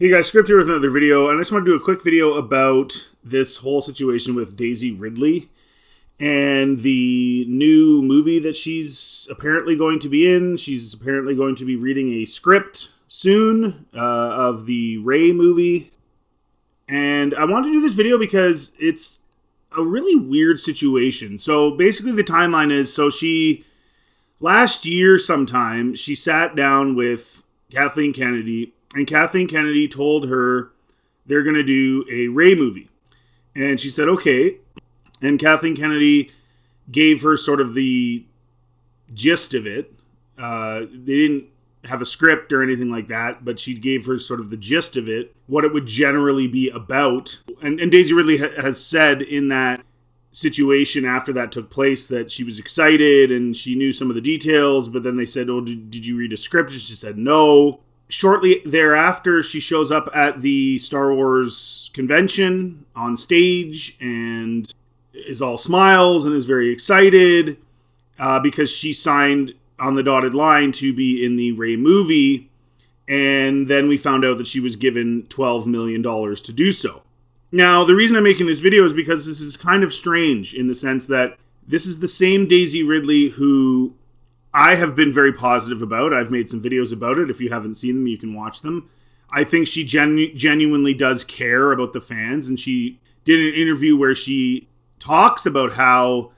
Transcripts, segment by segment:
Hey guys, Script here with another video, and I just want to do a quick video about this whole situation with Daisy Ridley and the new movie that she's apparently going to be in. She's apparently going to be reading a script soon of the Ray movie. And I want to do this video because it's a really weird situation. So basically the timeline is, last year sometime, she sat down with Kathleen Kennedy, and Kathleen Kennedy told her they're going to do a Ray movie. And she said, okay. And Kathleen Kennedy gave her sort of the gist of it. They didn't have a script or anything like that, but she gave her sort of the gist of it, what it would generally be about. And Daisy Ridley has said in that situation after that took place that she was excited and she knew some of the details, but then they said, oh, did you read a script? And she said no. Shortly thereafter, she shows up at the Star Wars convention on stage and is all smiles and is very excited because she signed on the dotted line to be in the Ray movie. And then we found out that she was given $12 million to do so. Now, the reason I'm making this video is because this is kind of strange in the sense that this is the same Daisy Ridley who I have been very positive about. I've made some videos about it. If you haven't seen them, you can watch them. I think she genuinely does care about the fans, and she did an interview where she talks about how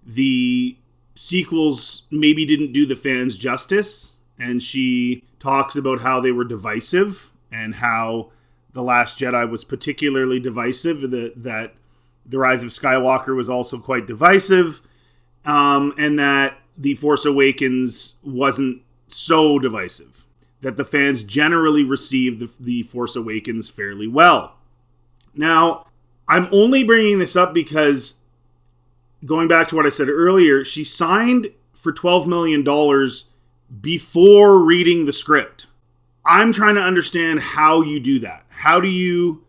the sequels maybe didn't do the fans justice, and she talks about how they were divisive and how The Last Jedi was particularly divisive, that The Rise of Skywalker was also quite divisive, and that The Force Awakens wasn't so divisive, that the fans generally received the Force Awakens fairly well. Now, I'm only bringing this up because, going back to what I said earlier, she signed for $12 million before reading the script. I'm trying to understand how you do that. How do you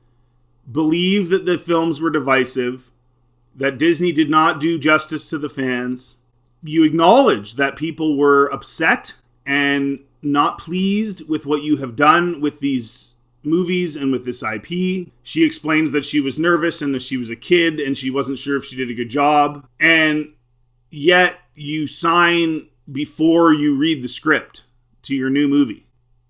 believe that the films were divisive, that Disney did not do justice to the fans? You acknowledge that people were upset and not pleased with what you have done with these movies and with this IP. She explains that she was nervous and that she was a kid and she wasn't sure if she did a good job. And yet you sign before you read the script to your new movie.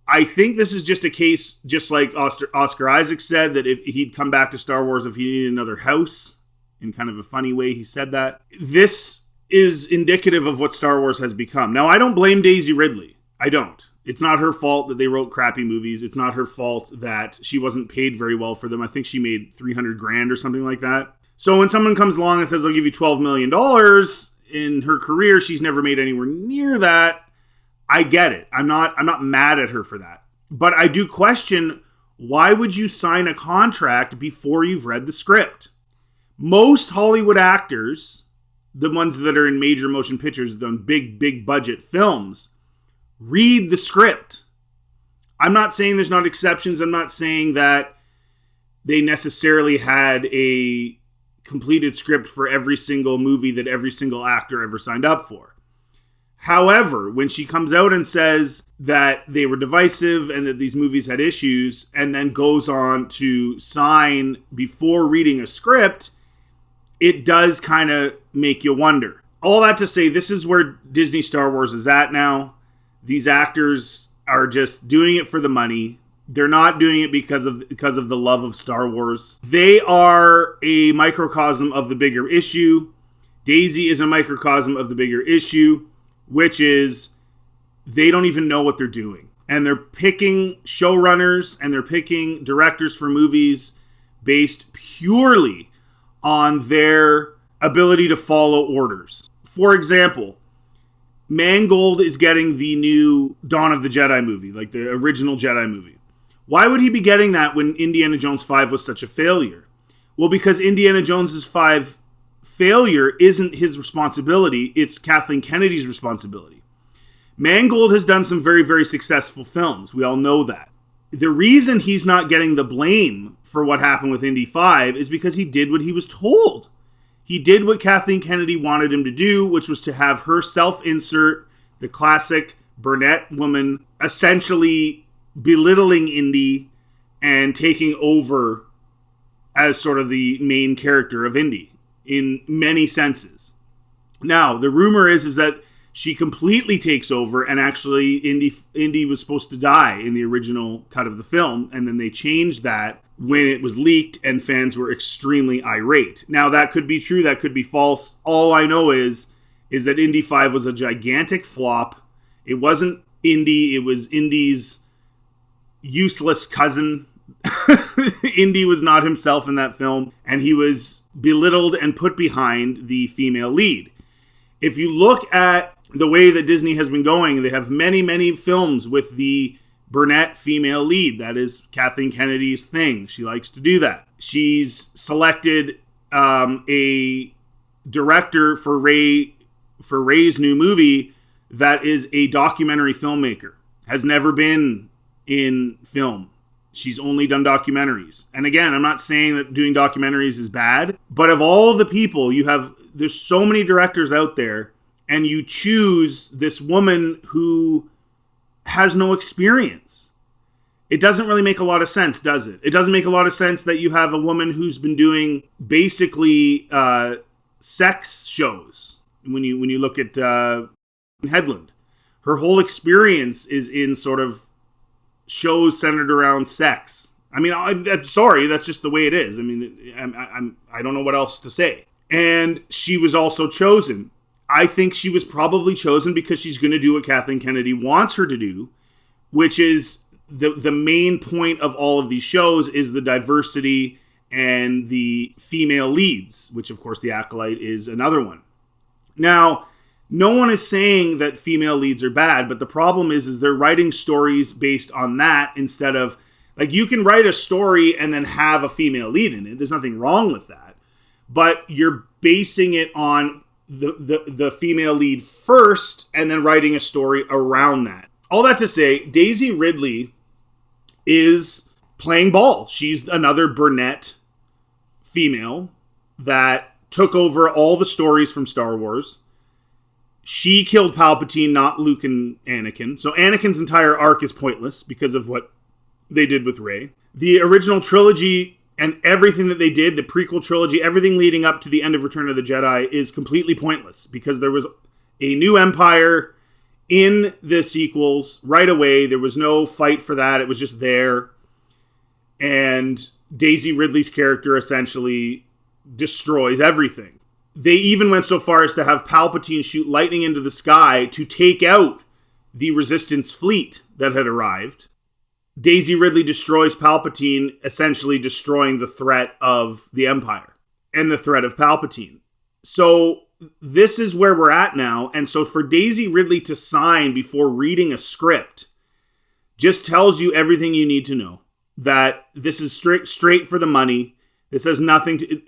I think this is just a case, just like Oscar Isaac said, that if he'd come back to Star Wars if he needed another house. In kind of a funny way he said that. This is indicative of what Star Wars has become. Now, I don't blame Daisy Ridley. I don't. It's not her fault that they wrote crappy movies. It's not her fault that she wasn't paid very well for them. I think she made $300,000 or something like that. So when someone comes along and says, I'll give you $12 million in her career, she's never made anywhere near that. I get it. I'm not mad at her for that. But I do question, why would you sign a contract before you've read the script? Most Hollywood actors, the ones that are in major motion pictures, on big budget films, read the script. I'm not saying there's not exceptions. I'm not saying that they necessarily had a completed script for every single movie that every single actor ever signed up for. However, when she comes out and says that they were divisive and that these movies had issues, and then goes on to sign before reading a script, it does kind of make you wonder. All that to say, this is where Disney Star Wars is at now. These actors are just doing it for the money. They're not doing it because of the love of Star Wars. They are a microcosm of the bigger issue. Daisy is a microcosm of the bigger issue, which is they don't even know what they're doing. And they're picking showrunners and they're picking directors for movies based purely on their ability to follow orders. For example, Mangold is getting the new Dawn of the Jedi movie, like the original Jedi movie. Why would he be getting that when Indiana Jones 5 was such a failure? Well, because Indiana Jones' 5 failure isn't his responsibility, it's Kathleen Kennedy's responsibility. Mangold has done some very, very successful films. We all know that. The reason he's not getting the blame for what happened with Indy 5 is because he did what he was told. He did what Kathleen Kennedy wanted him to do, which was to have her self-insert, the classic brunette woman, essentially belittling Indy and taking over as sort of the main character of Indy in many senses. Now, the rumor is that she completely takes over, and actually Indy was supposed to die in the original cut of the film, and then they changed that when it was leaked, and fans were extremely irate. Now, that could be true, that could be false. All I know is that Indy 5 was a gigantic flop. It wasn't Indy, it was Indy's useless cousin. Indy was not himself in that film, and he was belittled and put behind the female lead. If you look at the way that Disney has been going, they have many, many films with the brunette female lead. That is Kathleen Kennedy's thing. She likes to do that. She's selected a director for Ray's new movie that is a documentary filmmaker. Has never been in film. She's only done documentaries. And again, I'm not saying that doing documentaries is bad, but of all the people there's so many directors out there, and you choose this woman who has no experience. It doesn't really make a lot of sense, does it? It doesn't make a lot of sense that you have a woman who's been doing basically sex shows. When you look at Headland, her whole experience is in sort of shows centered around sex. I mean, I'm sorry, that's just the way it is. I mean, I don't know what else to say. And she was also chosen. I think she was probably chosen because she's going to do what Kathleen Kennedy wants her to do, which is the main point of all of these shows is the diversity and the female leads, which of course The Acolyte is another one. Now, no one is saying that female leads are bad, but the problem is they're writing stories based on that instead of, like, you can write a story and then have a female lead in it. There's nothing wrong with that. But you're basing it on the female lead first and then writing a story around that. All that to say, Daisy Ridley is playing ball. She's another brunette female that took over all the stories from Star Wars. She killed Palpatine, not Luke and Anakin. So Anakin's entire arc is pointless because of what they did with Rey. The original trilogy and everything that they did, the prequel trilogy, everything leading up to the end of Return of the Jedi is completely pointless because there was a new empire in the sequels right away. There was no fight for that. It was just there. And Daisy Ridley's character essentially destroys everything. They even went so far as to have Palpatine shoot lightning into the sky to take out the Resistance fleet that had arrived. Daisy Ridley destroys Palpatine, essentially destroying the threat of the Empire and the threat of Palpatine. So this is where we're at now. And so for Daisy Ridley to sign before reading a script just tells you everything you need to know. That this is straight for the money. This has nothing to...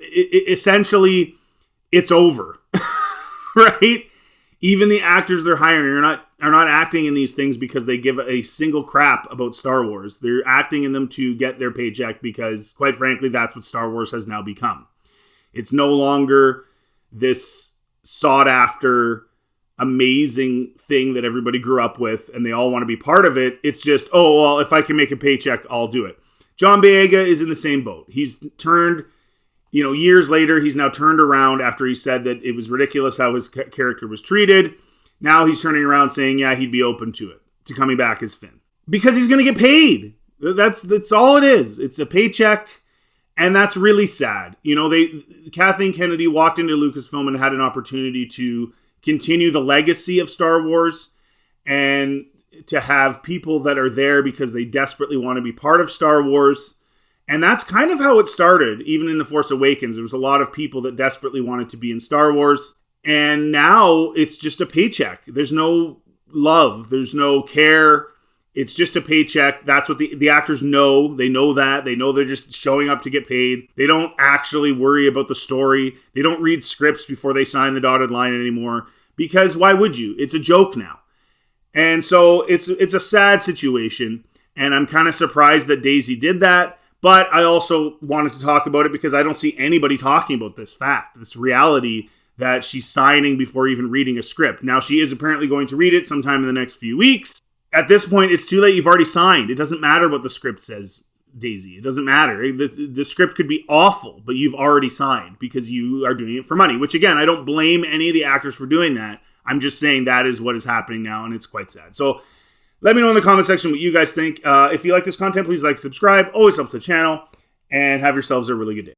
essentially, it's over. Right? Even the actors they're hiring are not acting in these things because they give a single crap about Star Wars. They're acting in them to get their paycheck because, quite frankly, that's what Star Wars has now become. It's no longer this sought-after, amazing thing that everybody grew up with and they all want to be part of it. It's just, oh, well, if I can make a paycheck, I'll do it. John Boyega is in the same boat. He's turned... years later, he's now turned around after he said that it was ridiculous how his character was treated. Now he's turning around saying, yeah, he'd be open to it, to coming back as Finn. Because he's going to get paid. That's all it is. It's a paycheck, and that's really sad. Kathleen Kennedy walked into Lucasfilm and had an opportunity to continue the legacy of Star Wars and to have people that are there because they desperately want to be part of Star Wars. And that's kind of how it started, even in The Force Awakens. There was a lot of people that desperately wanted to be in Star Wars. And now it's just a paycheck. There's no love. There's no care. It's just a paycheck. That's what the actors know. They know that. They know they're just showing up to get paid. They don't actually worry about the story. They don't read scripts before they sign the dotted line anymore. Because why would you? It's a joke now. And so it's a sad situation. And I'm kind of surprised that Daisy did that. But I also wanted to talk about it because I don't see anybody talking about this fact, this reality that she's signing before even reading a script. Now, she is apparently going to read it sometime in the next few weeks. At this point, it's too late. You've already signed. It doesn't matter what the script says. Daisy. It doesn't matter. The script could be awful, but you've already signed because you are doing it for money, which again, I don't blame any of the actors for doing that. I'm just saying that is what is happening now, and it's quite sad. So let me know in the comment section what you guys think. If you like this content, please like, subscribe. Always helps the channel, and have yourselves a really good day.